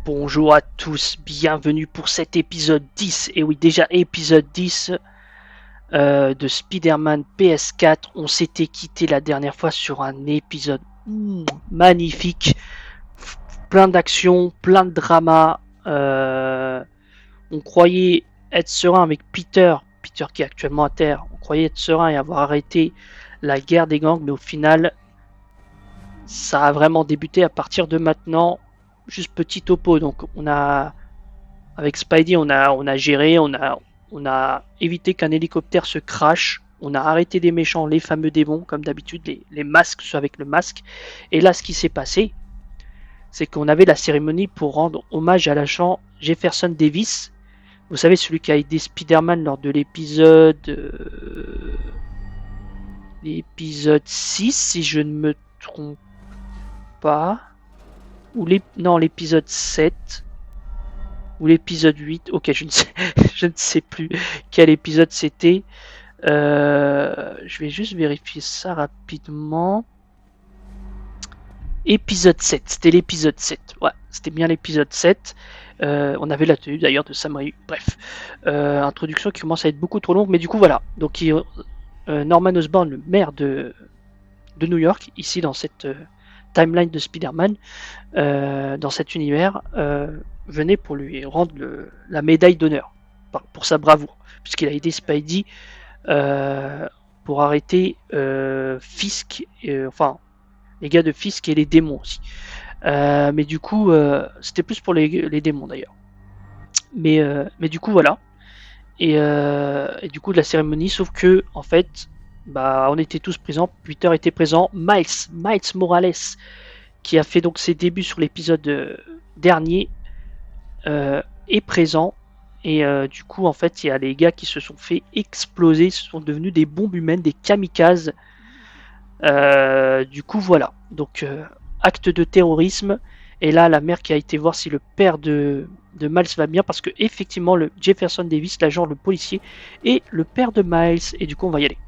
Bonjour à tous, bienvenue pour cet épisode 10, et oui déjà épisode 10 de Spider-Man PS4. On s'était quitté la dernière fois sur un épisode magnifique, plein d'action, plein de drama. On croyait être serein avec Peter qui est actuellement à terre. On croyait être serein et avoir arrêté la guerre des gangs, mais au final, ça a vraiment débuté à partir de maintenant. Juste petit topo, donc on a avec Spidey, on a géré, on a évité qu'un hélicoptère se crache, on a arrêté des méchants, les fameux démons, comme d'habitude, les masques soit avec le masque. Et là, ce qui s'est passé, c'est qu'on avait la cérémonie pour rendre hommage à l'agent Jefferson Davis. Vous savez, celui qui a aidé Spider-Man lors de l'épisode 6, si je ne me trompe pas. Non, l'épisode 7. Ou l'épisode 8, ok, je ne sais plus quel épisode c'était. Je vais juste vérifier ça rapidement. Épisode 7, c'était l'épisode 7. Ouais, c'était bien l'épisode 7. On avait la tenue d'ailleurs de Sam Raimi. Bref, introduction qui commence à être beaucoup trop longue, mais du coup voilà. Donc Norman Osborn, le maire de New York, ici dans cette timeline de Spider-Man, dans cet univers, venait pour lui rendre la médaille d'honneur pour sa bravoure, puisqu'il a aidé Spidey pour arrêter Fisk, enfin les gars de Fisk et les démons aussi. Mais du coup, c'était plus pour les démons d'ailleurs. Mais du coup, voilà. Et du coup, de la cérémonie, sauf que, en fait, on était tous présents. Peter était présent. Miles Morales, qui a fait donc ses débuts sur l'épisode dernier, est présent. Et du coup, en fait, il y a les gars qui se sont fait exploser, ce sont devenus des bombes humaines, des kamikazes. Du coup, voilà. Donc, acte de terrorisme. Et là, la mère qui a été voir si le père de Miles va bien, parce que effectivement, le Jefferson Davis, l'agent, le policier, est le père de Miles. Et du coup, on va y aller.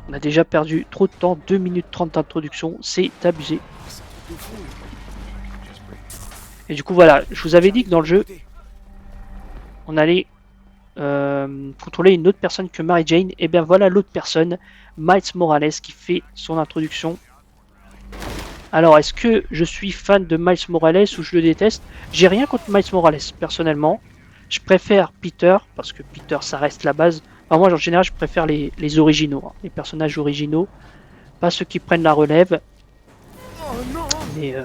On a déjà perdu trop de temps, 2 minutes 30 d'introduction, c'est abusé. Et du coup, voilà, je vous avais dit que dans le jeu, on allait contrôler une autre personne que Mary Jane. Et bien voilà l'autre personne, Miles Morales, qui fait son introduction. Alors, est-ce que je suis fan de Miles Morales ou je le déteste? J'ai rien contre Miles Morales, personnellement. Je préfère Peter, parce que Peter, ça reste la base. Enfin, moi, en général, je préfère les originaux, hein, les personnages originaux. Pas ceux qui prennent la relève. Mais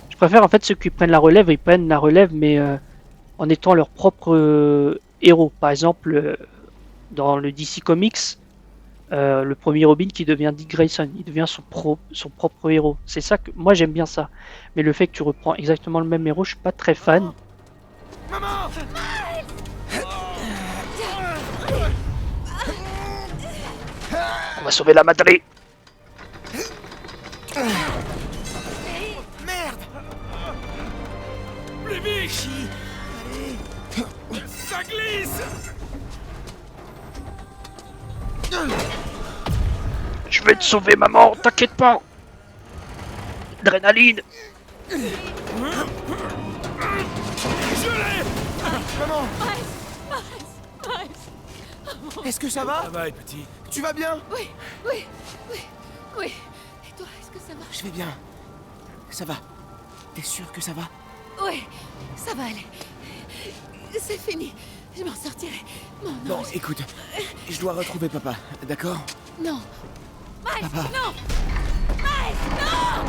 je préfère en fait ceux qui prennent la relève, ils prennent la relève, mais en étant leur propre héros. Par exemple, dans le DC Comics, le premier Robin qui devient Dick Grayson, il devient son propre héros. C'est ça que moi j'aime bien ça. Mais le fait que tu reprends exactement le même héros, je suis pas très fan. Maman, on va sauver la Madré. Merde. Plus vite. Ça glisse. Je vais te sauver, maman, t'inquiète pas. Adrénaline. Je l'ai. Maman. Est-ce que ça va? Ça va, petit. Tu vas bien? Oui. Et toi, est-ce que ça va? Je vais bien. Ça va. T'es sûr que ça va? Oui, ça va aller. C'est fini. Je m'en sortirai. Non, écoute. Je dois retrouver papa, d'accord? Non. Miles, Papa. non. Miles, non.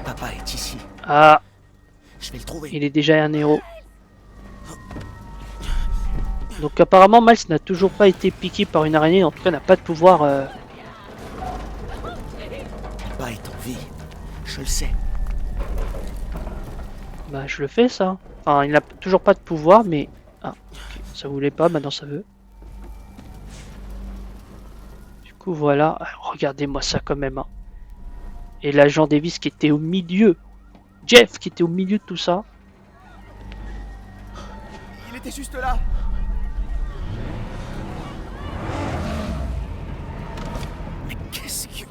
Papa est ici. Ah, Je vais le trouver. il est déjà un héros. Donc apparemment Miles n'a toujours pas été piqué par une araignée, en tout cas n'a pas de pouvoir. Papa est en vie. Je le sais. Bah je le fais ça. Enfin il n'a toujours pas de pouvoir mais... Ah, okay. Ça voulait pas, maintenant ça veut. Du coup voilà, regardez-moi ça quand même. Hein. Et l'agent Davis qui était au milieu. Jeff qui était au milieu de tout ça. Il était juste là. Mais qu'est-ce que...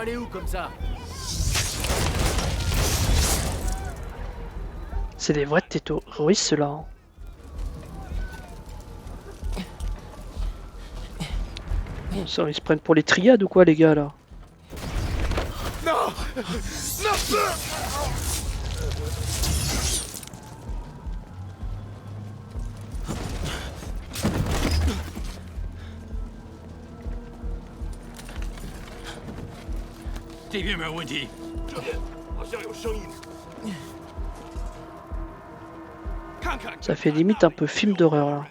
aller où comme ça? C'est des vrais terroristes ceux-là. Hein. Bon, ça, ils se prennent pour les triades ou quoi les gars là? Non! Ça fait limite un peu film d'horreur là.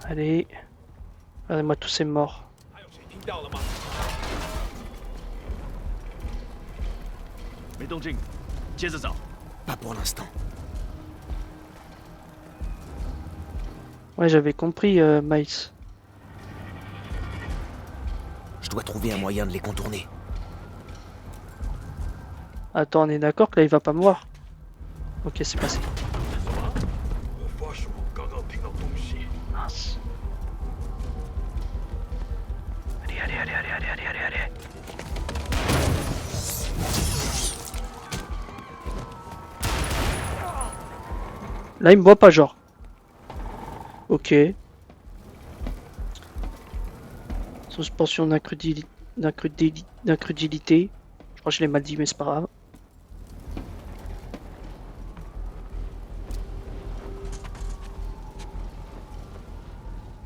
Allez. Regardez-moi tous ces morts. Pas pour l'instant. Ouais, j'avais compris, Miles. Je dois trouver un moyen de les contourner. Attends, on est d'accord que là il va pas me voir. Ok, c'est passé. Mince. Allez, allez, allez, allez, allez, allez, allez, allez. Là, il me voit pas, genre. Ok. Suspension d'incrédulité. Je crois que je l'ai mal dit, mais c'est pas grave.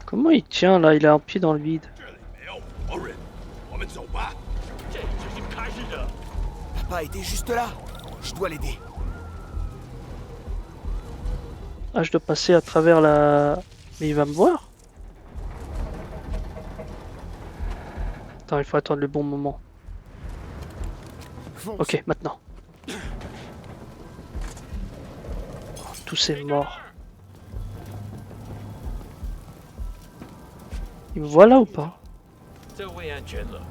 Comment il tient là? Il a un pied dans le vide. Papa était juste là. Je dois l'aider. Ah, je dois passer à travers la... Mais il va me voir? Attends, il faut attendre le bon moment. Fonce. Ok, maintenant. Tous ces morts. Il me voit là ou pas? 这位安全了。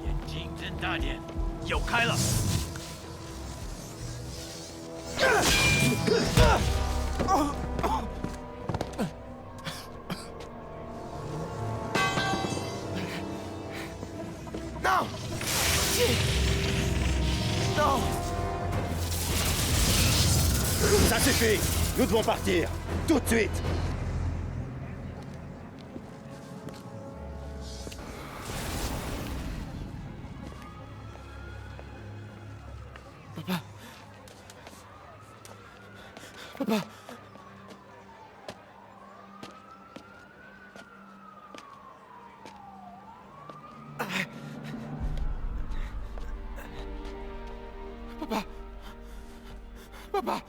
眼睛睁大点，有开了。Non! Non! Ça suffit! Nous devons partir! Tout de suite! Papa! Papa! Papa!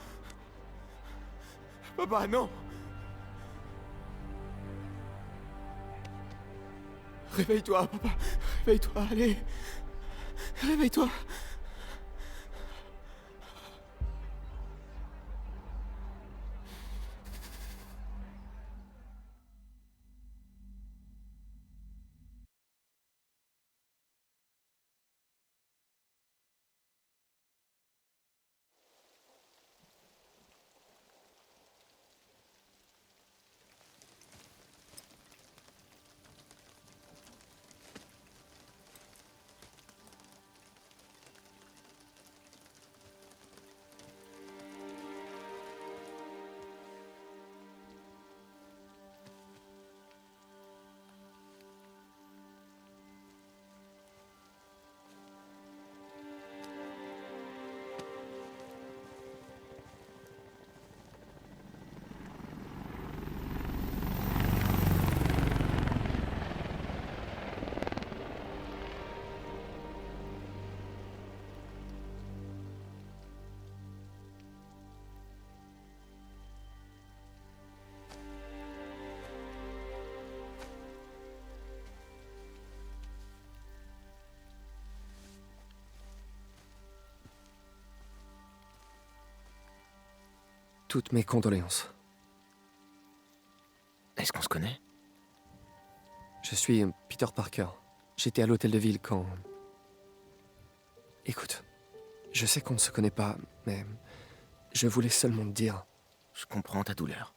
Papa, non! Réveille-toi, papa! Réveille-toi, allez! Réveille-toi! Toutes mes condoléances. Est-ce qu'on se connaît? Je suis Peter Parker. J'étais à l'hôtel de ville quand... Écoute, je sais qu'on ne se connaît pas, mais je voulais seulement te dire... Je comprends ta douleur.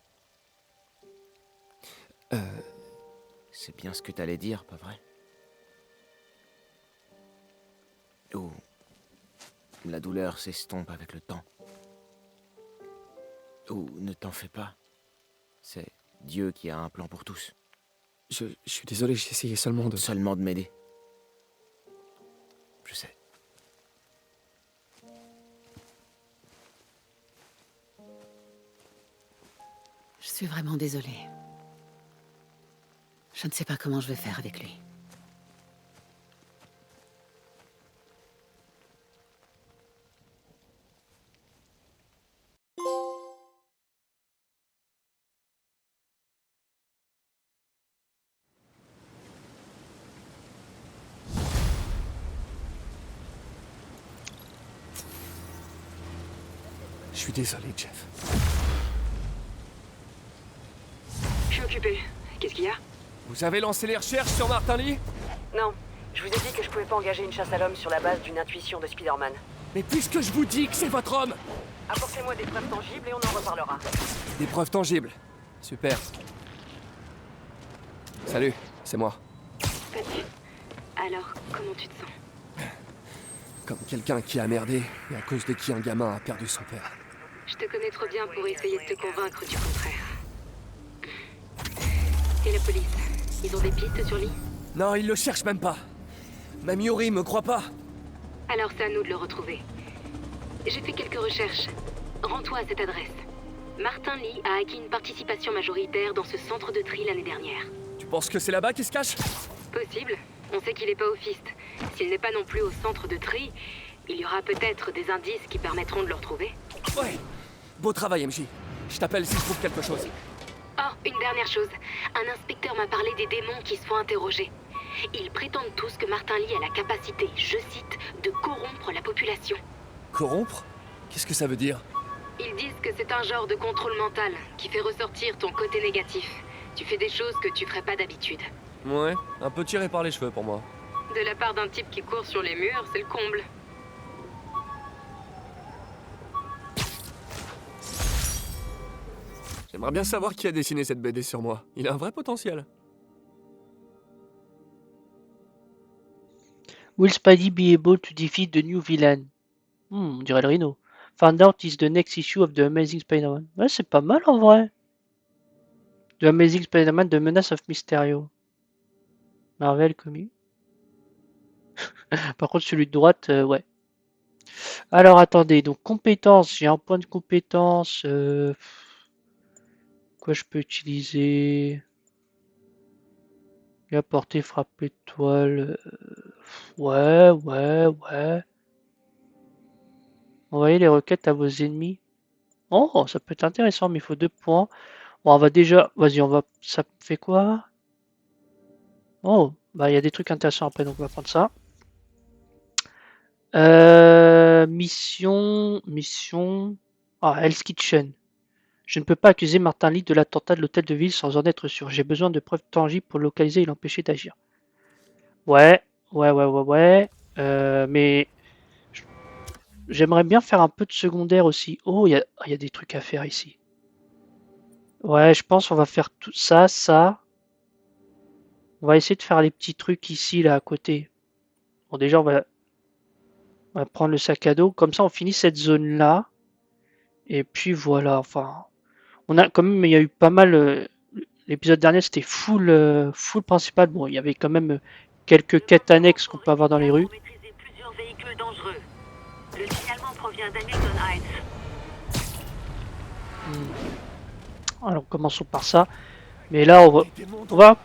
C'est bien ce que t'allais dire, pas vrai? Oh. La douleur s'estompe avec le temps. Oh, ne t'en fais pas. C'est Dieu qui a un plan pour tous. Je suis désolé, j'ai essayé seulement de... Seulement de m'aider. Je sais. Je suis vraiment désolée. Je ne sais pas comment je vais faire avec lui. Je suis désolé, Jeff. Je suis occupée. Qu'est-ce qu'il y a? Vous avez lancé les recherches sur Martin Lee? Non. Je vous ai dit que je pouvais pas engager une chasse à l'homme sur la base d'une intuition de Spider-Man. Mais puisque je vous dis que c'est votre homme! Apportez-moi des preuves tangibles et on en reparlera. Des preuves tangibles. Super. Salut, c'est moi. Salut. Alors, comment tu te sens? Comme quelqu'un qui a merdé et à cause de qui un gamin a perdu son père. Je te connais trop bien pour essayer de te convaincre du contraire. Et la police? Ils ont des pistes sur Lee? Non, il le cherche même pas. Même Yuri me croit pas. Alors c'est à nous de le retrouver. J'ai fait quelques recherches. Rends-toi à cette adresse. Martin Lee a acquis une participation majoritaire dans ce centre de tri l'année dernière. Tu penses que c'est là-bas qu'il se cache? Possible. On sait qu'il n'est pas au Fist. S'il n'est pas non plus au centre de tri, il y aura peut-être des indices qui permettront de le retrouver. Ouais. Beau travail, MJ. Je t'appelle si je trouve quelque chose. Oh, une dernière chose. Un inspecteur m'a parlé des démons qui se font interroger. Ils prétendent tous que Martin Lee a la capacité, je cite, de corrompre la population. Corrompre? Qu'est-ce que ça veut dire? Ils disent que c'est un genre de contrôle mental qui fait ressortir ton côté négatif. Tu fais des choses que tu ferais pas d'habitude. Ouais, un peu tiré par les cheveux pour moi. De la part d'un type qui court sur les murs, c'est le comble. J'aimerais bien savoir qui a dessiné cette BD sur moi. Il a un vrai potentiel. Will Spidey be able to defeat the new villain? On dirait le Rhino. Found out is the next issue of The Amazing Spider-Man. Ouais, c'est pas mal en vrai. The Amazing Spider-Man, The Menace of Mysterio. Marvel Comics. Par contre, celui de droite, ouais. Alors attendez, donc compétences, j'ai un point de compétence. Quoi je peux utiliser? La portée, frappe étoile. Ouais. Envoyez les requêtes à vos ennemis. Oh, ça peut être intéressant, mais il faut 2 points. Bon, on va déjà. Vas-y, on va. Ça fait quoi? Oh, bah il y a des trucs intéressants après, donc on va prendre ça. Mission. Ah, Hell's Kitchen. Je ne peux pas accuser Martin Lee de l'attentat de l'hôtel de ville sans en être sûr. J'ai besoin de preuves tangibles pour le localiser et l'empêcher d'agir. Ouais. Mais j'aimerais bien faire un peu de secondaire aussi. Oh, il y a des trucs à faire ici. Ouais, je pense qu'on va faire tout ça, ça. On va essayer de faire les petits trucs ici, là, à côté. Bon, déjà, on va prendre le sac à dos. Comme ça, on finit cette zone-là. Et puis, voilà. Enfin, on a quand même, il y a eu pas mal... L'épisode dernier, c'était full principal. Bon, il y avait quand même quelques quêtes annexes qu'on peut avoir dans les rues. Plusieurs véhicules dangereux. Le signalement provient d'Hamilton Heights. Alors, commençons par ça. Mais là, on va...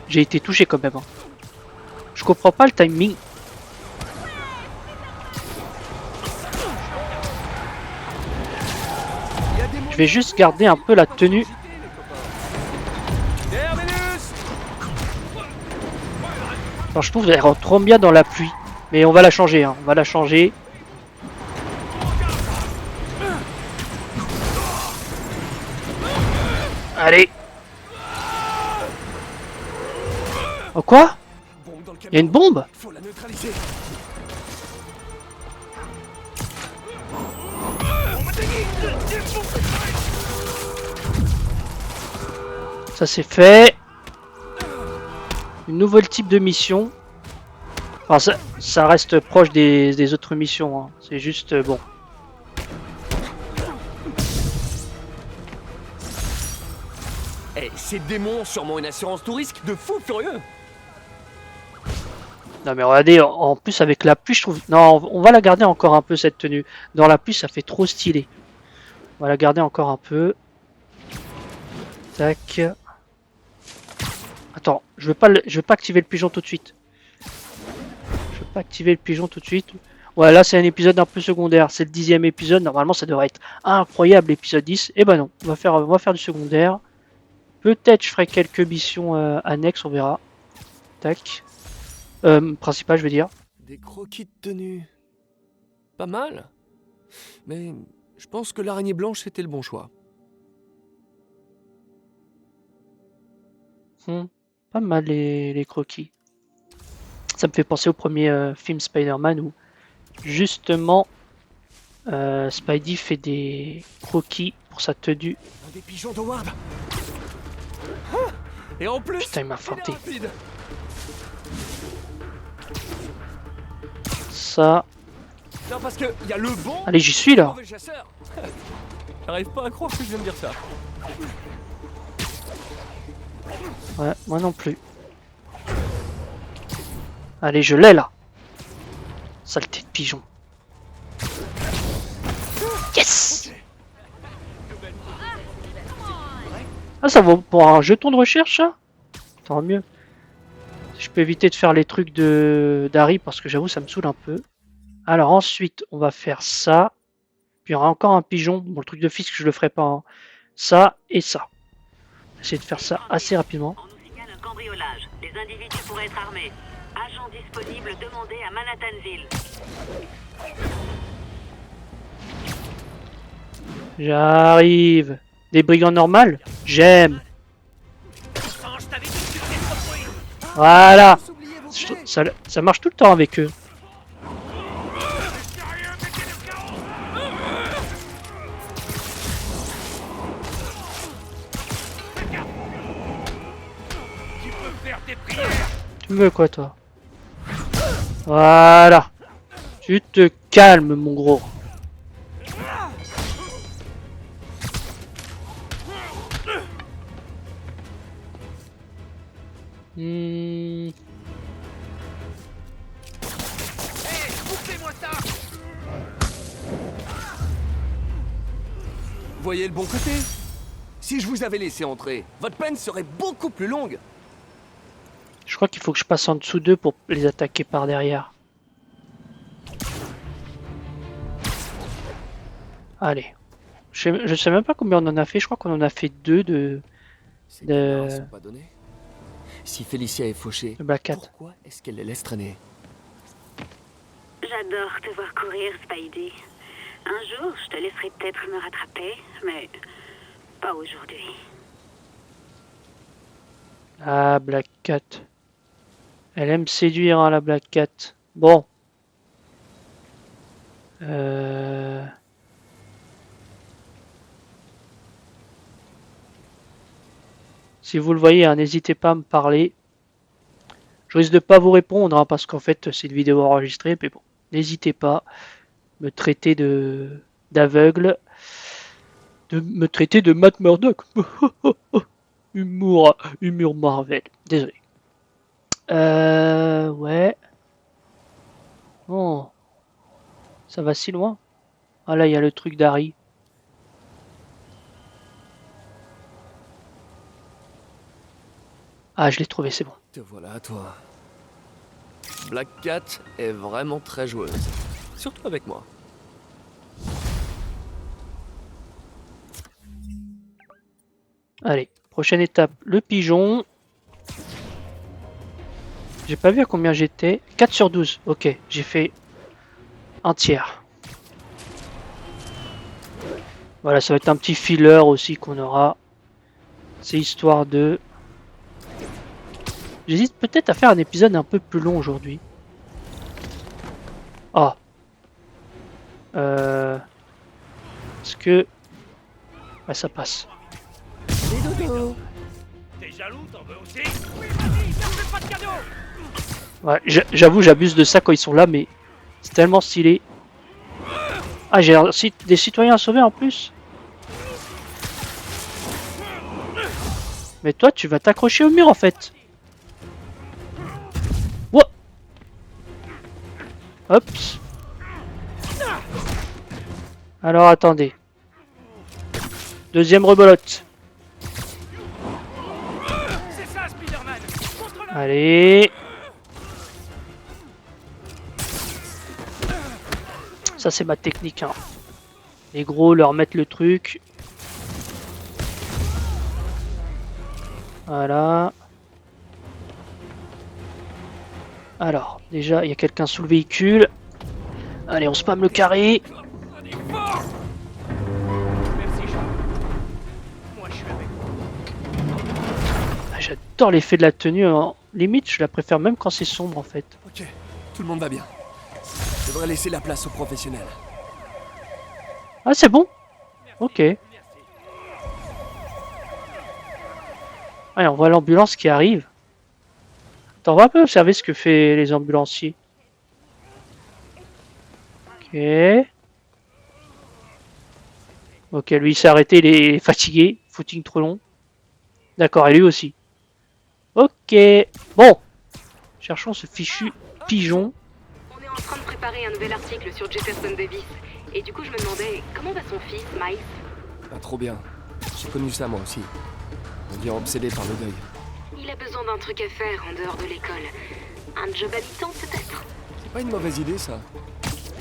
J'ai été touché quand même. Hein. Je comprends pas le timing. Je vais juste garder un peu la tenue. Alors, je trouve qu'elle rentre trop bien dans la pluie. Mais on va la changer. Hein. On va la changer. Allez. Oh quoi? Il y a une bombe? Faut la neutraliser. Ça c'est fait. Une nouvelle type de mission. Enfin, ça reste proche des autres missions. Hein. C'est juste bon. Eh, ces démons ont sûrement une assurance tout risque de fou furieux. Non mais regardez, en plus avec la pluie, je trouve... Non, on va la garder encore un peu cette tenue. Dans la pluie, ça fait trop stylé. On va la garder encore un peu. Tac. Attends, je veux pas activer le pigeon tout de suite. Je veux pas activer le pigeon tout de suite. Ouais, là c'est un épisode un peu secondaire. C'est le 10e épisode. Normalement, ça devrait être incroyable, l'épisode 10. Et ben non, on va faire du secondaire. Peut-être je ferai quelques missions annexes, on verra. Tac. Principal, je veux dire. Des croquis de tenue. Pas mal. Mais je pense que l'araignée blanche c'était le bon choix. Pas mal les croquis. Ça me fait penser au premier film Spider-Man où justement Spidey fait des croquis pour sa tenue. Un des pigeons d'Howard. Ah, et en plus, Putain, il m'a il est feinté. rapide. Ça. Non, parce que y a le bon Allez, j'y suis et le là. mauvais chasseur. J'arrive pas à croire que je viens de dire ça. Ouais, moi non plus. Allez, je l'ai là. Saleté de pigeon. Yes. Ah, ça vaut pour un jeton de recherche, ça? Tant mieux. Je peux éviter de faire les trucs d'Harry parce que j'avoue, ça me saoule un peu. Alors ensuite, on va faire ça. Puis il y aura encore un pigeon. Bon, le truc de Fisk, je le ferai pas. Hein. Ça et ça. Essayer de faire ça assez rapidement. On nous signale un cambriolage. Les individus pourraient être armés. Agent disponible demandé à Manhattanville. J'arrive. Des brigands normales? J'aime. Quand je t'avais dit que tu faisais trop de bruit. Voilà. Ça marche tout le temps avec eux. Tu peux faire tes prières. Tu veux quoi, toi? Voilà. Tu te calmes, mon gros. Bouffez-moi ça. Voyez le bon côté. Si je vous avais laissé entrer, votre peine serait beaucoup plus longue. Je crois qu'il faut que je passe en dessous d'eux pour les attaquer par derrière. Allez. Je sais même pas combien on en a fait. Je crois qu'on en a fait 2 de Ces caméras sont pas données. Si Félicia est fauchée, Black Cat. pourquoi est-ce qu'elle les laisse traîner? J'adore te voir courir, Spidey. Un jour, je te laisserai peut-être me rattraper, mais pas aujourd'hui. Ah, Black Cat. Elle aime séduire, hein, la Black Cat. Bon. Si vous le voyez, hein, n'hésitez pas à me parler. Je risque de pas vous répondre, hein, parce qu'en fait, c'est une vidéo enregistrée, mais bon. N'hésitez pas. Me traiter d'aveugle. De me traiter de Matt Murdock. Humour Marvel. Désolé. Ouais. Oh. Ça va si loin. Ah là, il y a le truc d'Harry. Ah, je l'ai trouvé, c'est bon. Te voilà, toi. Black Cat est vraiment très joueuse. Surtout avec moi. Allez, prochaine étape, le pigeon. J'ai pas vu à combien j'étais. 4 sur 12. Ok, j'ai fait un tiers. Voilà, ça va être un petit filler aussi qu'on aura. C'est histoire de... J'hésite peut-être à faire un épisode un peu plus long aujourd'hui. Ah. Est-ce que... Ouais, ça passe. jaloux, t'en veux aussi? Oui, vas-y, ça fait pas de cadeau. Ouais, j'avoue, j'abuse de ça quand ils sont là, mais c'est tellement stylé. Ah, j'ai des citoyens à sauver en plus. Mais toi, tu vas t'accrocher au mur en fait. Wow. Hop. Alors attendez. Deuxième rebolote. C'est ça, Spider-Man. Contre-le. Allez. Ça c'est ma technique hein. Les gros leur mettre le truc. Voilà. Alors, déjà, il y a quelqu'un sous le véhicule. Allez, on spam le carré. Merci, Charles. Moi, je suis avec toi. Ah, j'adore l'effet de la tenue. Hein. Limite, je la préfère même quand c'est sombre en fait. Ok, tout le monde va bien. Je devrais laisser la place aux professionnels. Ah, c'est bon. Ok. Allez, on voit l'ambulance qui arrive. Attends, on va un peu observer ce que fait les ambulanciers. Ok. Ok, lui il s'est arrêté, il est fatigué. Footing trop long. D'accord, et lui aussi. Ok. Bon. Cherchons ce fichu pigeon. On est en train de préparer un nouvel article sur Jefferson Davis. Et du coup, je me demandais, comment va son fils, Miles? Pas trop bien. J'ai connu ça moi aussi. On devient obsédé par le deuil. Il a besoin d'un truc à faire en dehors de l'école. Un job à mi-temps, peut-être? C'est pas une mauvaise idée ça.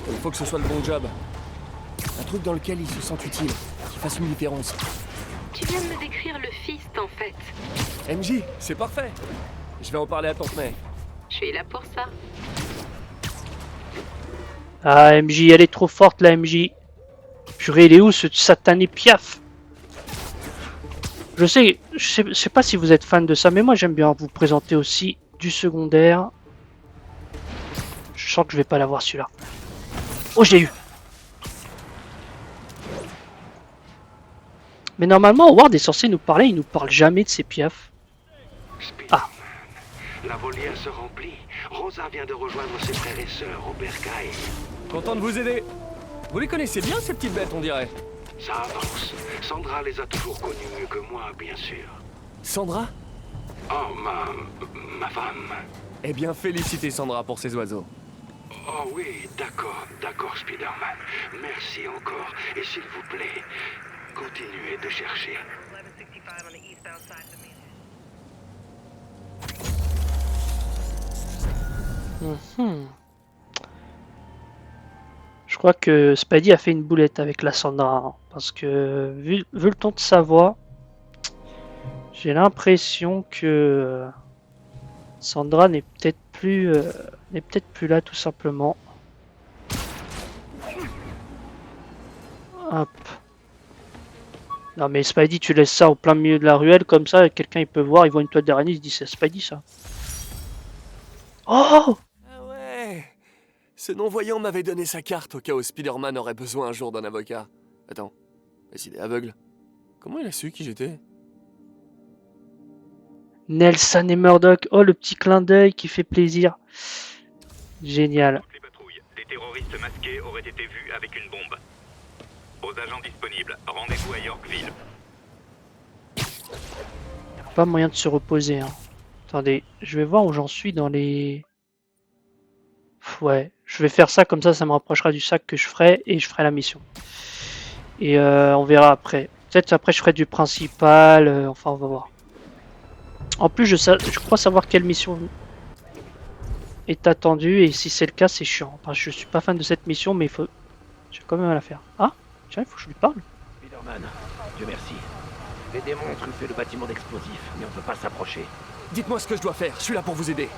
Il faut que ce soit le bon job. Un truc dans lequel il se sent utile, qui fasse une différence. Tu viens de me décrire le fist, en fait. MJ, c'est parfait. Je vais en parler à Tante May. Je suis là pour ça. Ah, MJ, elle est trop forte la MJ. Purée, il est où ce satané Piaf? Je sais pas si vous êtes fan de ça, mais moi j'aime bien vous présenter aussi du secondaire. Je sens que je vais pas l'avoir celui-là. Oh, je l'ai eu. Mais normalement, Howard est censé nous parler, il nous parle jamais de ses piafs. Ah. La volière se remplit. Rosa vient de rejoindre ses frères et sœurs au bercail. Content de vous aider. Vous les connaissez bien ces petites bêtes, on dirait. Ça avance. Sandra les a toujours connues mieux que moi, bien sûr. Sandra? Oh, ma femme. Eh bien, félicitez Sandra pour ses oiseaux. Oh oui, d'accord, Spider-Man. Merci encore. Et s'il vous plaît, continuez de chercher. Je crois que Spidey a fait une boulette avec la Sandra. Hein, parce que, vu le ton de sa voix, j'ai l'impression que Sandra n'est peut-être plus là tout simplement. Hop. Non mais Spidey, tu laisses ça au plein milieu de la ruelle comme ça, quelqu'un il peut voir, il voit une toile d'araignée, il se dit c'est Spidey ça. Oh! Ah ouais. Ce non-voyant m'avait donné sa carte au cas où Spider-Man aurait besoin un jour d'un avocat. Attends, mais s'il est aveugle, comment il a su qui j'étais? Nelson et Murdoch, oh le petit clin d'œil qui fait plaisir. Génial. Les patrouilles, des terroristes masqués auraient été vus avec une bombe. Aux agents disponibles, rendez-vous à Yorkville. Pas moyen de se reposer. Hein. Attendez, je vais voir où j'en suis dans les... Ouais, je vais faire ça comme ça me rapprochera du sac que je ferai et je ferai la mission. Et on verra après. Peut-être après je ferai du principal, enfin on va voir. En plus je crois savoir quelle mission est attendue et si c'est le cas c'est chiant. Enfin, je suis pas fan de cette mission mais il faut... Je vais quand même la faire. Ah, tiens, il faut que je lui parle. Spider-Man, Dieu merci. Les démons ont truffé le bâtiment d'explosifs, mais on peut pas s'approcher. Dites-moi ce que je dois faire, je suis là pour vous aider.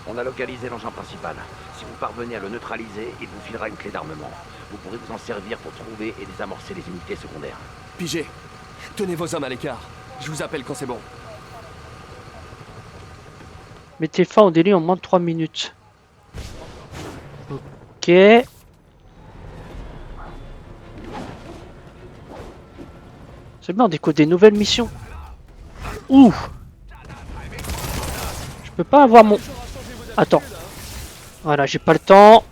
On a localisé l'engin principal. Si vous parvenez à le neutraliser, il vous filera une clé d'armement. Vous pourrez vous en servir pour trouver et désamorcer les unités secondaires. Pigé, tenez vos hommes à l'écart. Je vous appelle quand c'est bon. Mettez fin au délai en moins de 3 minutes. Ok. C'est bien, on découvre des nouvelles missions. Ouh! peux pas avoir mon... Attends. Voilà, j'ai pas le temps. Ok,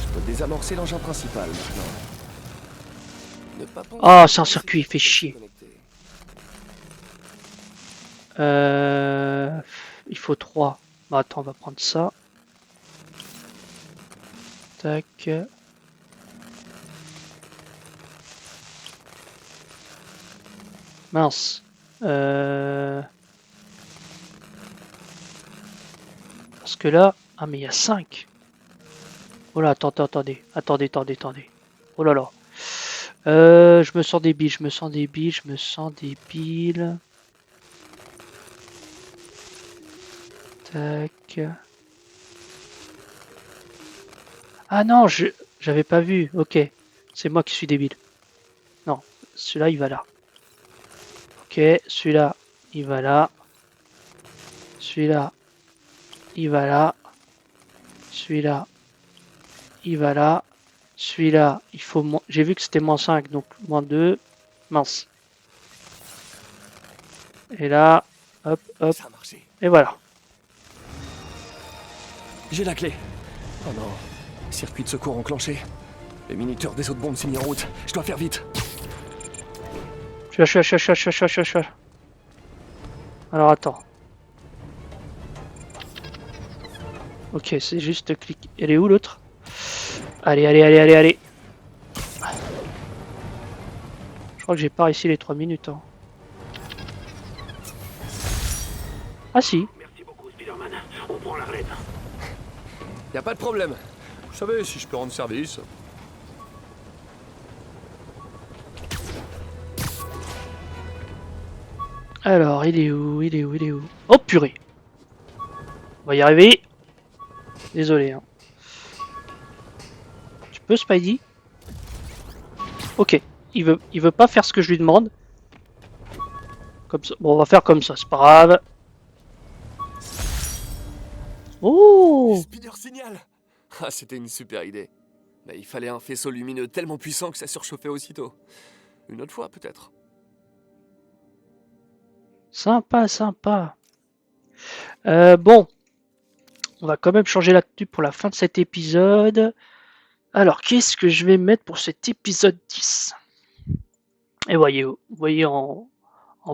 je peux désamorcer l'engin principal maintenant. Ne pas penser Ah, que c'est un c'est circuit, il fait chier. connecté. Il faut 3. Bah, attends, on va prendre ça. Tac. Mince. Parce que là... Ah, mais il y a 5. Oh là, attendez. Oh là là. Je me sens débile. Tac. Ah non, j'avais pas vu. Ok. C'est moi qui suis débile. Non, celui-là, il va là. Ok, celui-là, il va là. Celui-là, il va là. Celui-là, il va là. Celui-là, il faut moins... J'ai vu que c'était moins 5, donc moins 2. Mince. Et là, hop, hop. Ça a marché. Et voilà. J'ai la clé. Oh non. Circuit de secours enclenché. Le minuteur des autres bombes s'est mis en route. Je dois faire vite. Je suis là. Alors attends. Ok, c'est juste clic. Elle est où l'autre? Allez. Je crois que j'ai pas réussi les 3 minutes. Hein. Ah si. Merci beaucoup, Spider-Man. On prend la relève. Y a pas de problème. Vous savez, si je peux rendre service. Alors, il est où? Oh purée. On va y arriver. Désolé. Hein. Tu peux, Spidey? Ok. Il veut pas faire ce que je lui demande. Comme ça. Bon, on va faire comme ça, c'est pas grave. Oh! Spider signal. Ah, c'était une super idée. Mais il fallait un faisceau lumineux tellement puissant que ça surchauffait aussitôt. Une autre fois, peut-être. Sympa. Bon. On va quand même changer la tenue pour la fin de cet épisode. Alors, qu'est-ce que je vais mettre pour cet épisode 10? Et vous voyez en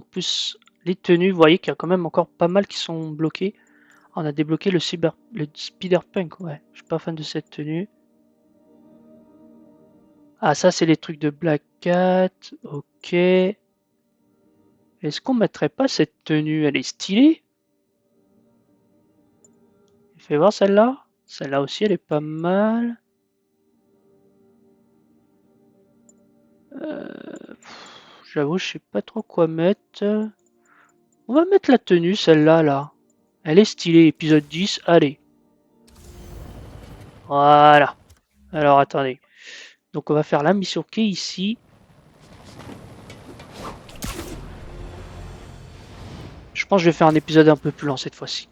plus les tenues, vous voyez qu'il y a quand même encore pas mal qui sont bloqués. On a débloqué le Spider-Punk, ouais. Je suis pas fan de cette tenue. Ah, ça, c'est les trucs de Black Cat. Ok. Est-ce qu'on mettrait pas cette tenue? Elle est stylée. Fais voir celle-là. Celle-là aussi, elle est pas mal. J'avoue, je sais pas trop quoi mettre. On va mettre la tenue, celle-là, là. Elle est stylée, épisode 10, allez. Voilà. Alors, attendez. Donc, on va faire la mission qui est ici. Je pense que je vais faire un épisode un peu plus lent cette fois-ci.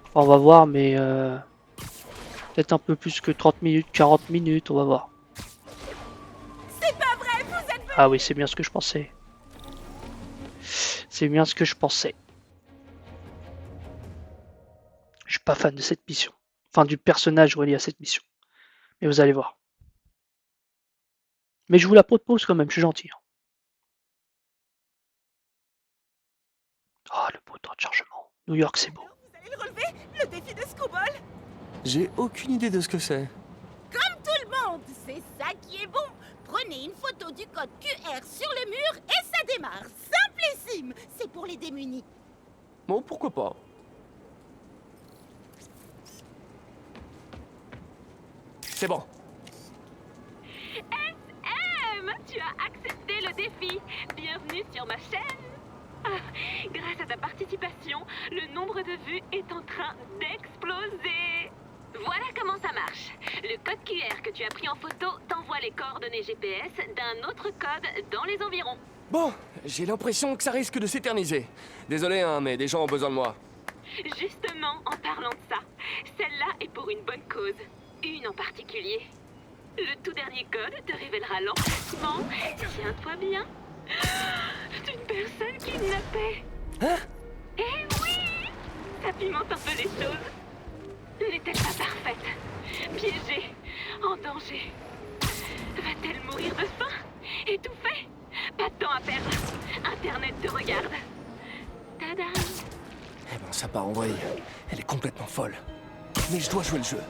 Enfin, on va voir, mais... peut-être un peu plus que 30 minutes, 40 minutes, on va voir. C'est pas vrai, vous êtes... Ah oui, c'est bien ce que je pensais. C'est bien ce que je pensais. Je suis pas fan de cette mission. Enfin, du personnage relié à cette mission. Mais vous allez voir. Mais je vous la propose quand même, je suis gentil. Ah, le beau temps de chargement. New York, c'est beau. Vous allez le relever, le défi de Screwball? J'ai aucune idée de ce que c'est. Comme tout le monde, c'est ça qui est bon. Prenez une photo du code QR sur le mur et ça démarre. Simplissime. C'est pour les démunis. Bon, pourquoi pas. C'est bon. SM, tu as accepté le défi. Bienvenue sur ma chaîne. Ah, grâce à ta participation, le nombre de vues est en train d'exploser. Voilà comment ça marche. Le code QR que tu as pris en photo t'envoie les coordonnées GPS d'un autre code dans les environs. Bon, j'ai l'impression que ça risque de s'éterniser. Désolé, hein, mais des gens ont besoin de moi. Justement, en parlant de ça, celle-là est pour une bonne cause. une en particulier. Le tout dernier code te révélera l'emplacement, tiens-toi bien, d'une personne kidnappée. Hein? Eh oui! Ça pimente un peu les choses. N'est-elle pas parfaite? Piégée, en danger. Va-t-elle mourir de faim? Étouffée? Pas de temps à perdre. Internet te regarde. Tada! Eh ben, ça part en vrille. Elle est complètement folle. Mais je dois jouer le jeu.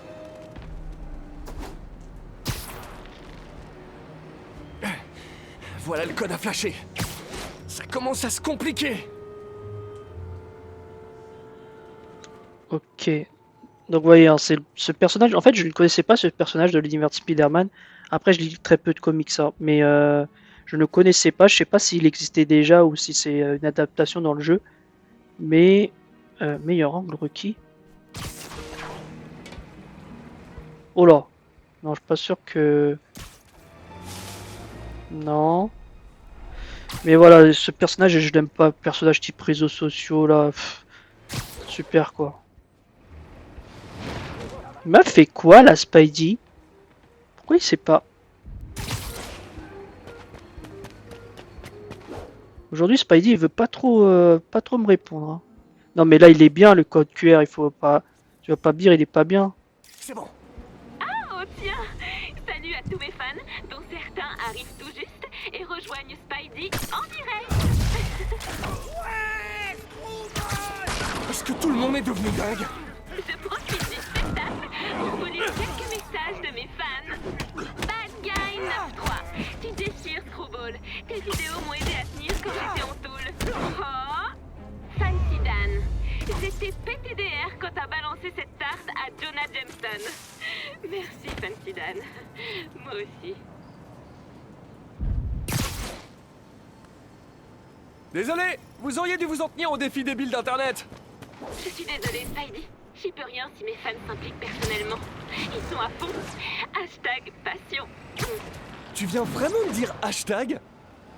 Voilà le code à flasher. Ça commence à se compliquer. Ok. Donc, vous voyez, hein, c'est ce personnage. En fait, je ne connaissais pas ce personnage de l'univers de Spider-Man. Après, je lis très peu de comics, hein, mais je ne connaissais pas. Je sais pas s'il existait déjà ou si c'est une adaptation dans le jeu. Mais meilleur angle requis. Oh là. Non, je suis pas sûr que. Non. Mais voilà, ce personnage, je l'aime pas. Personnage type réseaux sociaux là. Pff, super quoi. Il m'a fait quoi la Spidey? Pourquoi il sait pas? Aujourd'hui Spidey il veut pas trop me répondre. Hein. Non mais là il est bien le code QR, il faut pas. Tu vas pas dire il est pas bien. C'est bon. Oh tiens! Salut à tous mes fans, dont certains arrivent tout juste et rejoignent Spidey en direct! Est-ce que tout le monde est devenu dingue? Je profite du spectacle pour vous lire quelques messages de mes fans. Bad Guy 93, tu déchires Screwball. Tes vidéos m'ont aidé à tenir quand j'étais en tôle. Oh! Fancy Dan, j'étais PTDR quand t'as balancé cette tarte à Jonah Jameson. Merci Fancy Dan. Moi aussi. Désolé, vous auriez dû vous en tenir au défi débile d'internet. Je suis désolée Spidey. J'y peux rien si mes fans s'impliquent personnellement. Ils sont à fond. Hashtag passion. Tu viens vraiment de dire hashtag?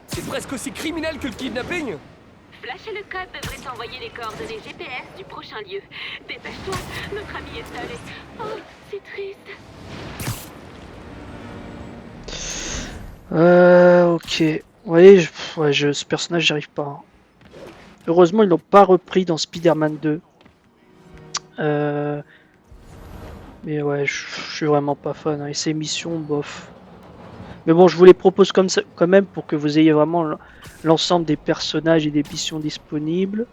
C'est presque aussi criminel que le kidnapping. Flash et le code devraient t'envoyer les coordonnées GPS du prochain lieu. Dépêche-toi, notre ami est allé. Oh, c'est triste. Ok. Vous voyez, ce personnage j'y arrive pas. Hein. Heureusement ils l'ont pas repris dans Spider-Man 2. Mais ouais, je suis vraiment pas fan. Hein. Et ces missions, bof. Mais bon, je vous les propose comme ça, quand même pour que vous ayez vraiment l'ensemble des personnages et des missions disponibles.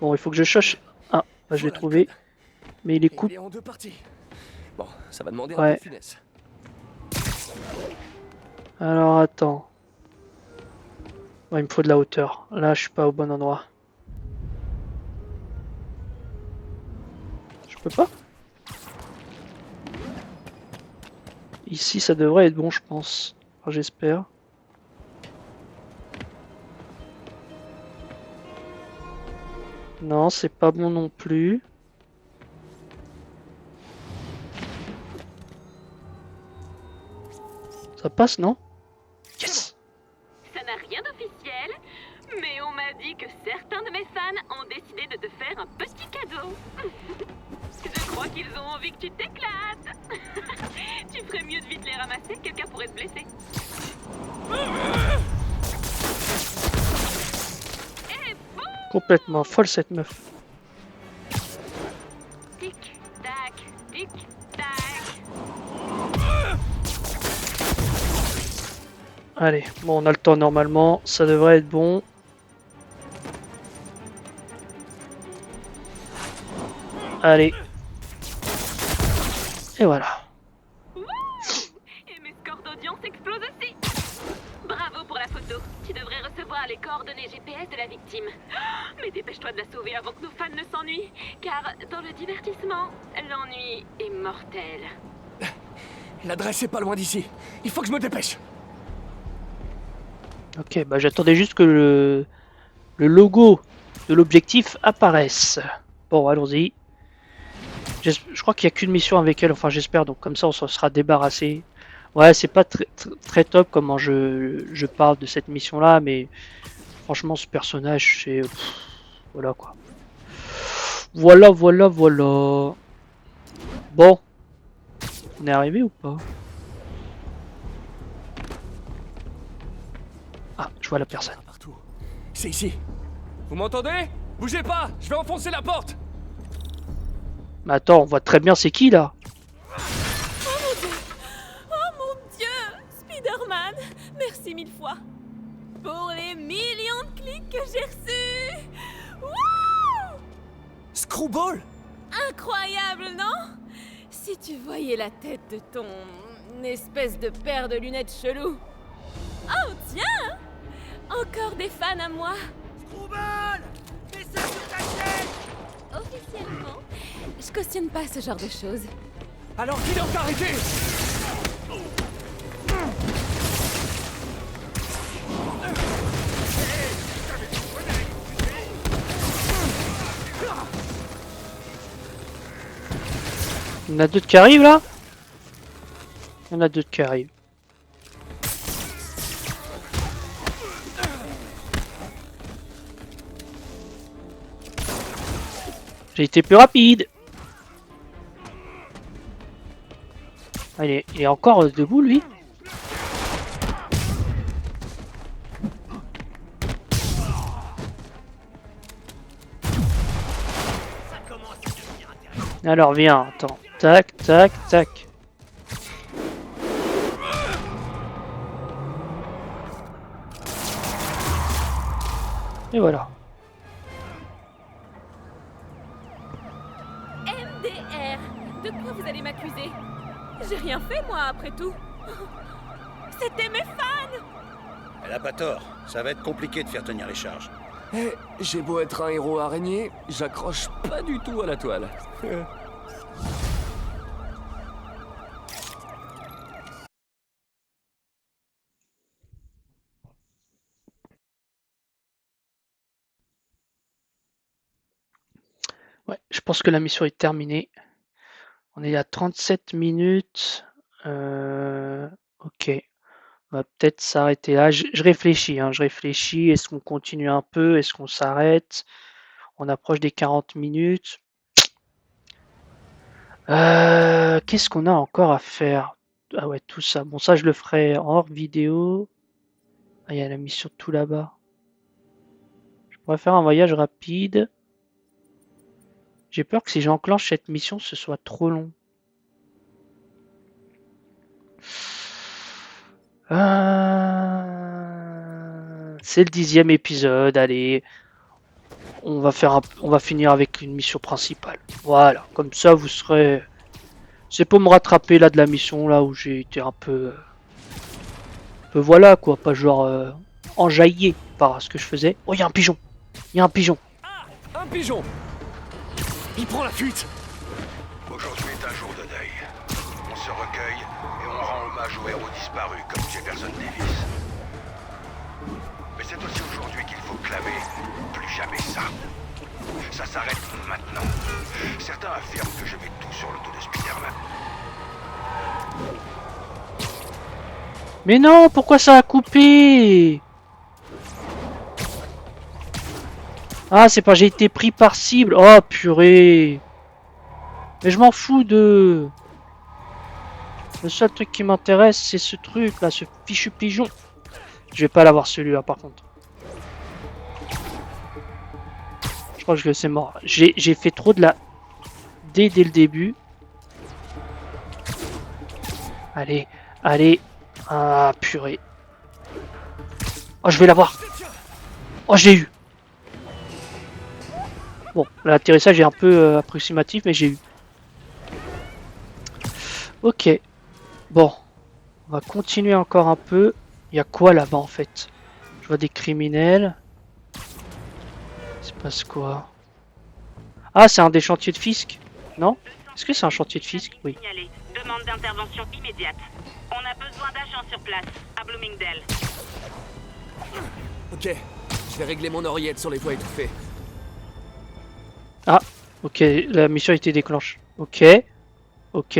Bon, il faut que je cherche. Ah, bah, je l'ai trouvé. Mais il est coupé. Il est en deux parties. Bon, ça va demander un Ouais. peu de finesse. Alors attends. Ouais, il me faut de la hauteur. Là, je suis pas au bon endroit. Je peux pas? Ici, ça devrait être bon, je pense. Enfin, j'espère. Non, c'est pas bon non plus. Ça passe, non? Yes! Ça n'a rien d'officiel, mais on m'a dit que certains de mes fans ont décidé de te faire un petit cadeau. Je crois qu'ils ont envie que tu t'éclates. Tu ferais mieux de vite les ramasser, quelqu'un pourrait te blesser. Et boum! Complètement folle cette meuf. Tic, tac, tic, tac. Allez, bon, on a le temps normalement, ça devrait être bon. Allez. Et voilà. Wouh! Et mes scores d'audience explosent aussi. Bravo pour la photo. Tu devrais recevoir les coordonnées GPS de la victime. Mais dépêche-toi de la sauver avant que nos fans ne s'ennuient. Car dans le divertissement, l'ennui est mortel. L'adresse est pas loin d'ici. Il faut que je me dépêche. Ok, bah j'attendais juste que le logo de l'objectif apparaisse. Bon, allons-y. Je crois qu'il n'y a qu'une mission avec elle, enfin j'espère, donc comme ça on s'en sera débarrassé. Ouais, c'est pas très top comment je parle de cette mission-là, mais franchement ce personnage, c'est... Voilà quoi. Voilà. Bon. On est arrivé ou pas? Ah, je vois la personne. Partout. C'est ici. Vous m'entendez? Bougez pas, je vais enfoncer la porte. Mais attends, on voit très bien c'est qui là. Oh mon Dieu, Spider-Man, merci 1000 fois pour les millions de clics que j'ai reçus. Wouh! Screwball! Incroyable, non? Si tu voyais la tête de ton espèce de paire de lunettes chelou. Oh tiens! Encore des fans à moi. Screwball! Mets ça sur ta chaîne! Officiellement, je cautionne pas ce genre de choses. Alors qu'il est arrêté! Il y en a d'autres qui arrivent là? Il y en a d'autres qui arrivent. J'ai été plus rapide. Ah, il est encore debout lui. Alors viens, attends. Tac, tac, tac. Et voilà. MDR, de quoi vous allez m'accuser? J'ai rien fait moi après tout. C'était mes fans. Elle a pas tort. Ça va être compliqué de faire tenir les charges. Eh, j'ai beau être un héros araignée, j'accroche pas du tout à la toile. Ouais, je pense que la mission est terminée. On est à 37 minutes. Ok. On va peut-être s'arrêter là. Je réfléchis, hein, je réfléchis. Est-ce qu'on continue un peu? Est-ce qu'on s'arrête? On approche des 40 minutes. Qu'est-ce qu'on a encore à faire? Ah ouais, tout ça. Bon, ça, je le ferai hors vidéo. Ah, il y a la mission tout là-bas. Je pourrais faire un voyage rapide. J'ai peur que si j'enclenche cette mission, ce soit trop long. C'est le 10e épisode, allez. On va finir avec une mission principale. Voilà, comme ça vous serez... C'est pour me rattraper là de la mission là où j'ai été un peu voilà quoi, pas genre enjaillé par ce que je faisais. Oh, il y a un pigeon. Il y a un pigeon. Ah, un pigeon! Il prend la fuite! Aujourd'hui est un jour de deuil. On se recueille et on rend hommage aux héros disparus comme Jefferson Davis. Mais c'est aussi aujourd'hui qu'il faut clamer plus jamais ça. Ça s'arrête maintenant. Certains affirment que je mets tout sur le dos de Spider-Man. Mais non, pourquoi ça a coupé? Ah, c'est pas j'ai été pris par cible. Oh purée. Mais je m'en fous de... Le seul truc qui m'intéresse, c'est ce truc là, ce fichu pigeon. Je vais pas l'avoir celui-là par contre. Je crois que c'est mort. J'ai fait trop de la... dès le début. Allez, allez. Ah purée. Oh, je vais l'avoir. Oh, j'ai eu. Bon, l'atterrissage est un peu approximatif, mais j'ai eu. Ok. Bon. On va continuer encore un peu. Il y a quoi là-bas en fait? Je vois des criminels. Il se passe quoi? Ah, c'est un des chantiers de Fisk? Non? Est-ce que c'est un chantier de Fisk? Oui. Demande d'intervention immédiate. On a besoin d'agents sur place, à Bloomingdale. Ok, je vais régler mon oreillette sur les voies étouffées. Ah, ok, la mission a été déclenchée. Ok, ok.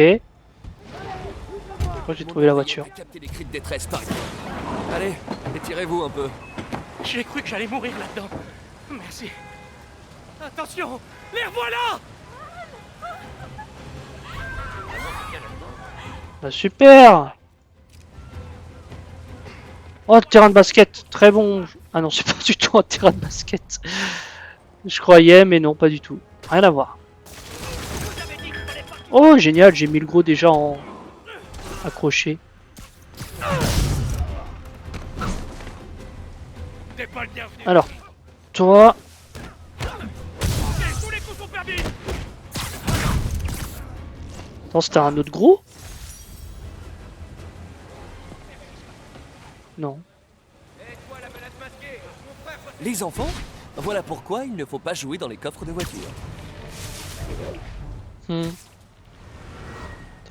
Moi j'ai trouvé la voiture. Capter les cris de détresse, par exemple. Allez, étirez-vous un peu. J'ai cru que j'allais mourir là-dedans. Merci. Attention, les revoilà! Bah, super. Oh, le terrain de basket, très bon. Ah non, c'est pas du tout un terrain de basket. Je croyais, mais non, pas du tout. Rien à voir. Oh, génial, j'ai mis le gros déjà en accroché. Alors, toi... Attends, c'était un autre gros? Non. Les enfants, voilà pourquoi il ne faut pas jouer dans les coffres de voiture. Attends,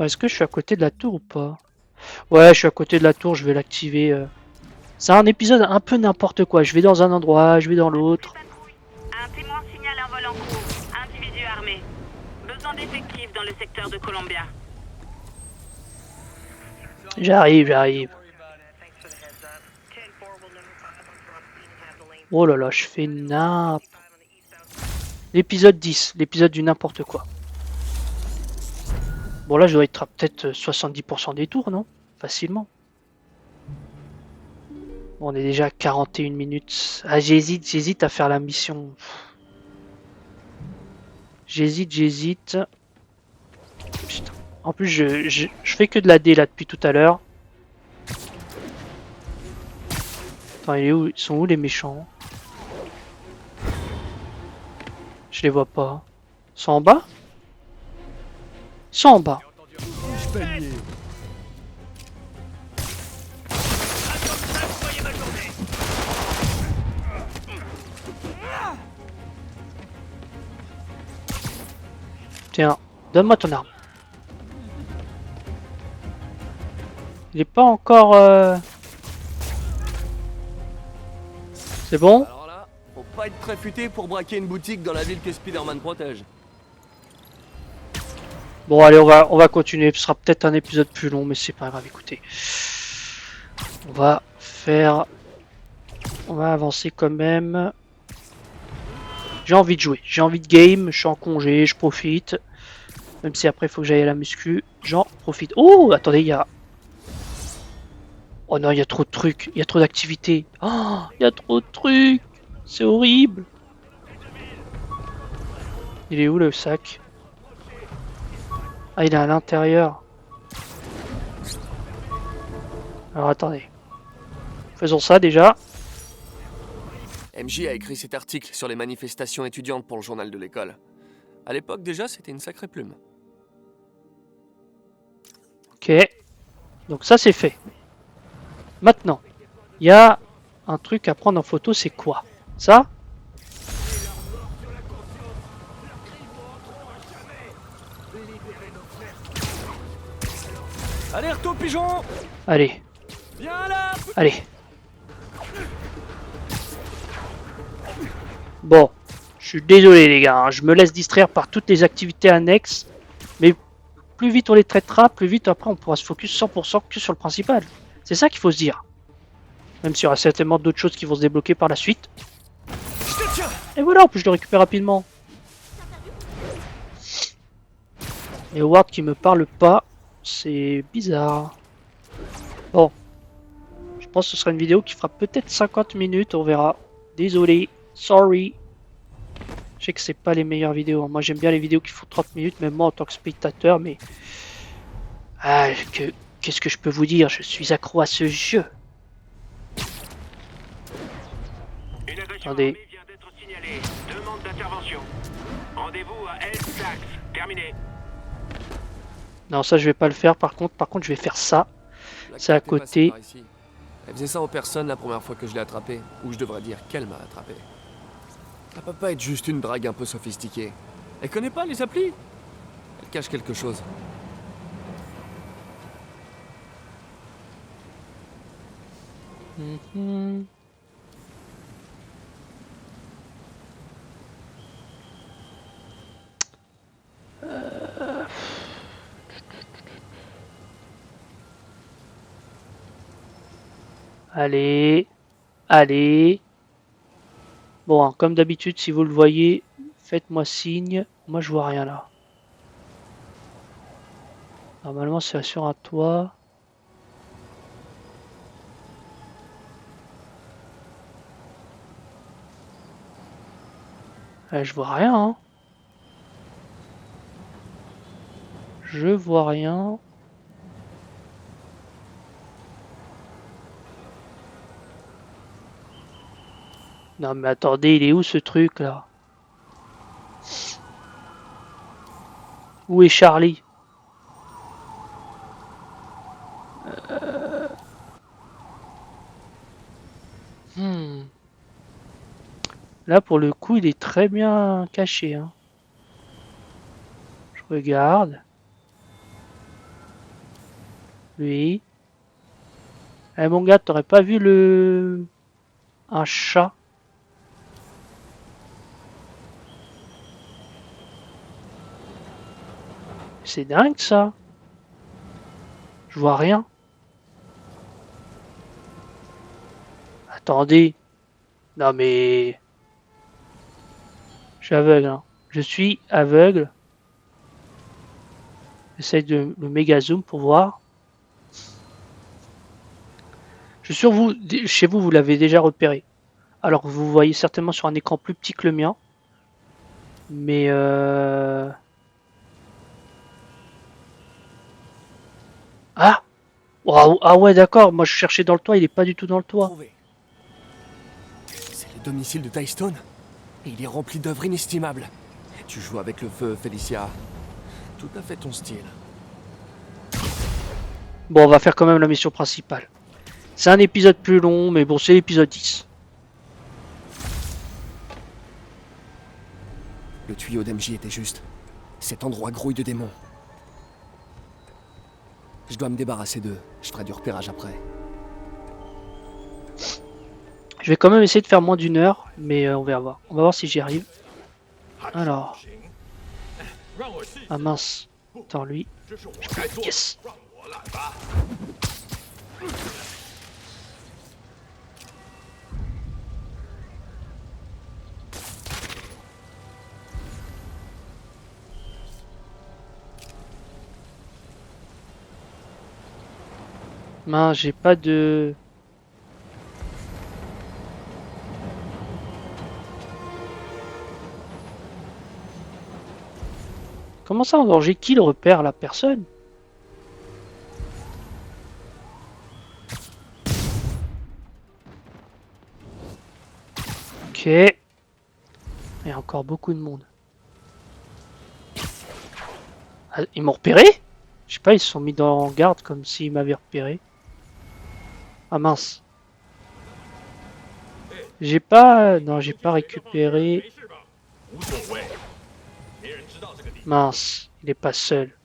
est-ce que je suis à côté de la tour ou pas? Ouais, je suis à côté de la tour, je vais l'activer. C'est un épisode un peu n'importe quoi. Je vais dans un endroit, je vais dans l'autre. Un témoin signale un vol en cours. Individu armé. Besoin d'effectifs dans le secteur de Columbia. J'arrive. Oh là là, je fais nappe. L'épisode 10, l'épisode du n'importe quoi. Bon là, je dois être à peut-être 70% des tours, non? Facilement. Bon, on est déjà à 41 minutes. Ah, j'hésite à faire la mission. J'hésite. Putain. En plus, je fais que de la D là depuis tout à l'heure. Attends, ils sont où les méchants? Je les vois pas. Ils sont en bas? Ils sont en bas. Tiens, donne-moi ton arme. Il est pas encore... C'est bon? Alors là, faut pas être très futé pour braquer une boutique dans la ville que Spider-Man protège. Bon allez, on va continuer. Ce sera peut-être un épisode plus long, mais c'est pas grave, écoutez. On va avancer quand même. J'ai envie de jouer, j'ai envie de game, je suis en congé, je profite. Même si après il faut que j'aille à la muscu, j'en profite. Oh, attendez, il y a... Oh non, il y a trop de trucs, il y a trop d'activités. Oh, il y a trop de trucs. C'est horrible. Il est où le sac? Ah, il est à l'intérieur. Alors attendez. Faisons ça déjà. MJ a écrit cet article sur les manifestations étudiantes pour le journal de l'école. À l'époque déjà, c'était une sacrée plume. Ok. Donc ça c'est fait. Maintenant, il y a un truc à prendre en photo, c'est quoi? Ça? Allez, retour pigeon! Allez. Viens là! Allez. Bon. Je suis désolé les gars, hein, je me laisse distraire par toutes les activités annexes. Mais plus vite on les traitera, plus vite après on pourra se focus 100% que sur le principal. C'est ça qu'il faut se dire. Même s'il y aura certainement d'autres choses qui vont se débloquer par la suite. Et voilà, en plus je le récupère rapidement. Et Howard qui me parle pas, c'est bizarre. Bon. Je pense que ce sera une vidéo qui fera peut-être 50 minutes, on verra. Désolé, sorry. Je sais que c'est pas les meilleures vidéos. Moi j'aime bien les vidéos qui font 30 minutes, même moi en tant que spectateur, mais... Ah, qu'est-ce que je peux vous dire? Je suis accro à ce jeu. Attendez. Vient d'être signalée. Demande d'intervention. Rendez-vous à El Sax. Terminé. Non, ça je vais pas le faire. Par contre, je vais faire ça. C'est à côté. Elle faisait ça aux personnes la première fois que je l'ai attrapée. Ou je devrais dire qu'elle m'a attrapé. Ça peut pas être juste une drague un peu sophistiquée. Elle connaît pas les applis? Elle cache quelque chose. Allez. Allez. Bon, hein, comme d'habitude, si vous le voyez, faites-moi signe. Moi, je vois rien là. Normalement, c'est sur un toit. Je vois rien, hein. Je vois rien. Non mais attendez, il est où ce truc là? Où est Charlie? Là pour le coup il est très bien caché, hein. Je regarde. Lui. Eh mon gars, t'aurais pas vu le... un chat? C'est dingue ça. Je vois rien. Attendez. Non mais... Je suis aveugle, hein. Je suis aveugle. J'essaie de le méga zoom pour voir. Je suis sûr vous, chez vous, vous l'avez déjà repéré. Alors vous voyez certainement sur un écran plus petit que le mien. Mais ah, wow, ah ouais d'accord, moi je cherchais dans le toit, il est pas du tout dans le toit. C'est le domicile de Tystone. Et il est rempli d'œuvres inestimables. Tu joues avec le feu, Felicia. Tout à fait ton style. Bon, on va faire quand même la mission principale. C'est un épisode plus long, mais bon, c'est l'épisode 10. Le tuyau d'MJ était juste. Cet endroit grouille de démons. Je dois me débarrasser d'eux. Je ferai du repérage après. Je vais quand même essayer de faire moins d'une heure, mais on va voir. On va voir si j'y arrive. Alors. Ah mince. Attends, lui. Yes. Mince, j'ai pas de... Comment ça en danger? Qui le repère, la personne? Ok. Il y a encore beaucoup de monde. Ah, ils m'ont repéré? Je sais pas, ils se sont mis en garde comme s'ils m'avaient repéré. Ah mince. J'ai pas... Non, j'ai pas récupéré... Mince, il est pas seul.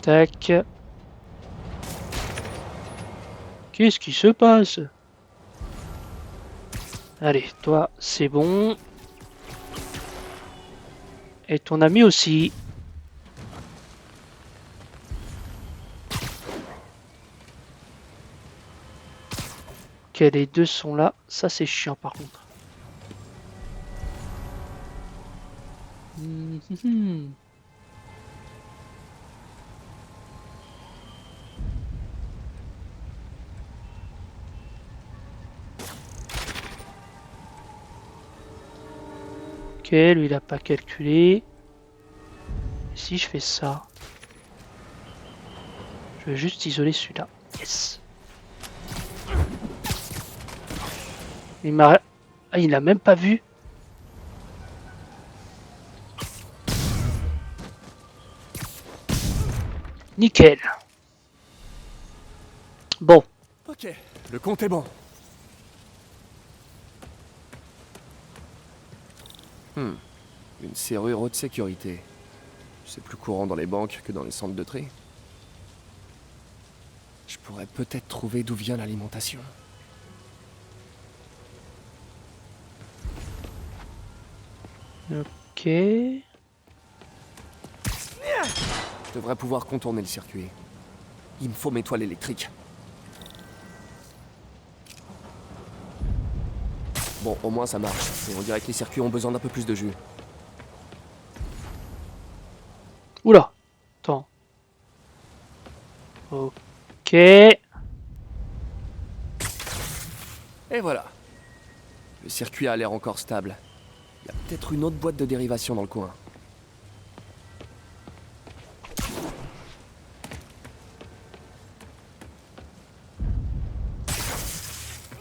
Tac. Qu'est-ce qui se passe? Allez, toi, c'est bon. Et ton ami aussi. Ok, les deux sont là. Ça, c'est chiant par contre. Ok, lui il a pas calculé. Si je fais ça, je vais juste isoler celui-là. Yes. Il m'a... Ah, il a même pas vu. Nickel. Bon. Ok, le compte est bon. Une serrure haute sécurité. C'est plus courant dans les banques que dans les centres de tri. Je pourrais peut-être trouver d'où vient l'alimentation. Ok. Je devrais pouvoir contourner le circuit. Il me faut mes toiles électriques. Bon, au moins ça marche. Et on dirait que les circuits ont besoin d'un peu plus de jus. Oula. Attends. Ok. Et voilà. Le circuit a l'air encore stable. Il y a peut-être une autre boîte de dérivation dans le coin.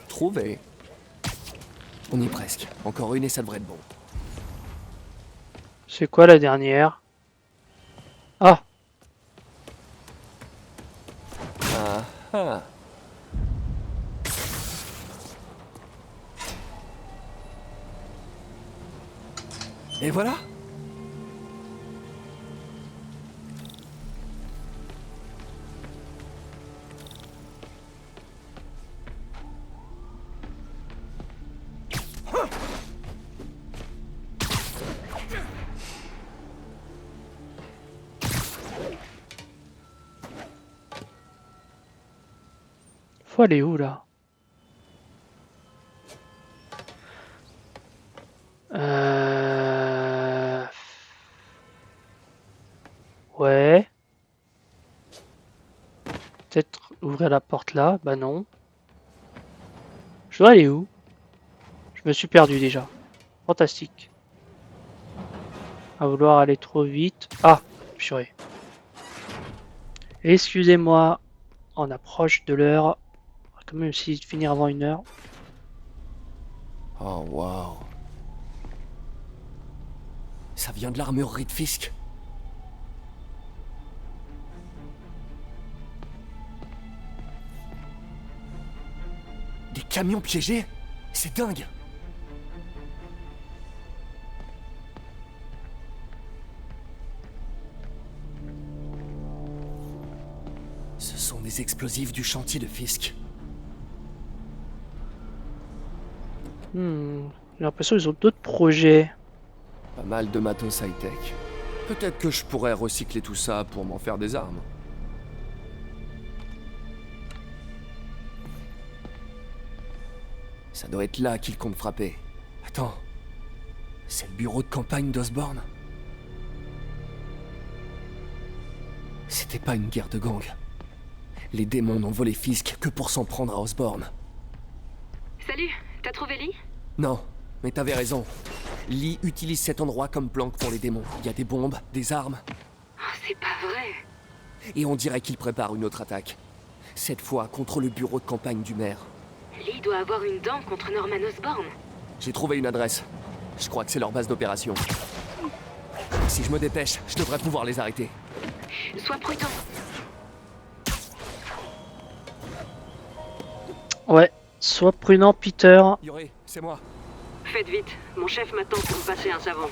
Trouvé. On y est presque. Encore une et ça devrait être bon. c'est quoi la dernière? Ah, Ah ah. Et voilà. faut aller où là? Ouais. Peut-être ouvrir la porte là. Bah non. Je dois aller où? Je me suis perdu déjà. Fantastique. À vouloir aller trop vite. Ah, purée. Excusez-moi. On approche de l'heure. On va quand même essayer de finir avant 1 heure. Oh waouh. Ça vient de l'armurerie de Fisk. Des camions piégés? C'est dingue. Ce sont des explosifs du chantier de Fisk. J'ai l'impression qu'ils ont d'autres projets. Pas mal de matos high-tech. Peut-être que je pourrais recycler tout ça pour m'en faire des armes. Ça doit être là qu'ils comptent frapper. Attends. C'est le bureau de campagne d'Osborne. C'était pas une guerre de gang. Les démons n'ont volé Fisk que pour s'en prendre à Osborne. Salut, t'as trouvé Lee? Non, mais t'avais raison. Lee utilise cet endroit comme planque pour les démons. Il y a des bombes, des armes. Oh, c'est pas vrai. Et on dirait qu'il prépare une autre attaque. Cette fois contre le bureau de campagne du maire. Lee doit avoir une dent contre Norman Osborn. J'ai trouvé une adresse. Je crois que c'est leur base d'opération. Si je me dépêche, je devrais pouvoir les arrêter. Sois prudent. Ouais. Sois prudent, Peter. Yuri, c'est moi. Faites vite, mon chef m'attend pour me passer un savon.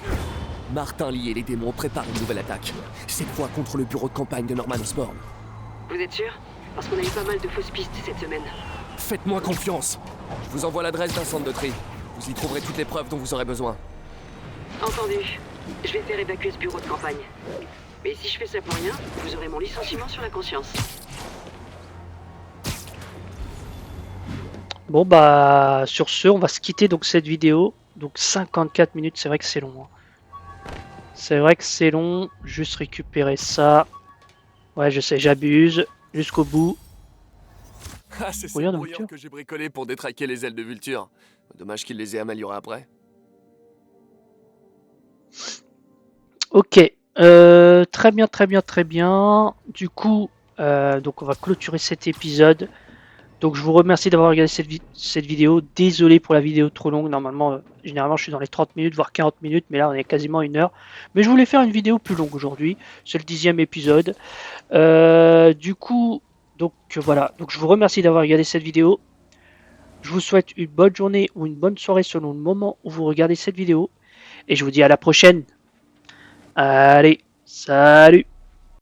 Martin Lee et les démons préparent une nouvelle attaque. Cette fois contre le bureau de campagne de Norman Osborn. Vous êtes sûr? Parce qu'on a eu pas mal de fausses pistes cette semaine. Faites-moi confiance. Je vous envoie l'adresse d'un centre de tri. Vous y trouverez toutes les preuves dont vous aurez besoin. Entendu. Je vais faire évacuer ce bureau de campagne. Mais si je fais ça pour rien, vous aurez mon licenciement sur la conscience. Bon bah sur ce, on va se quitter donc cette vidéo. Donc 54 minutes, c'est vrai que c'est long. C'est vrai que c'est long. Juste récupérer ça. Ouais, je sais, j'abuse. Jusqu'au bout. Ah, c'est Regarde, ce Vulture. brouillard que j'ai bricolé pour détraquer les ailes de Vulture. Dommage qu'il les ait améliorées après. Ok. Très bien, très bien, très bien. Du coup, donc on va clôturer cet épisode. Donc je vous remercie d'avoir regardé cette vidéo. Désolé pour la vidéo trop longue. Normalement, généralement, je suis dans les 30 minutes, voire 40 minutes. Mais là, on est quasiment 1 heure. Mais je voulais faire une vidéo plus longue aujourd'hui. C'est le 10e épisode. Du coup, donc voilà. Donc je vous remercie d'avoir regardé cette vidéo. Je vous souhaite une bonne journée ou une bonne soirée selon le moment où vous regardez cette vidéo. Et je vous dis à la prochaine. Allez, salut!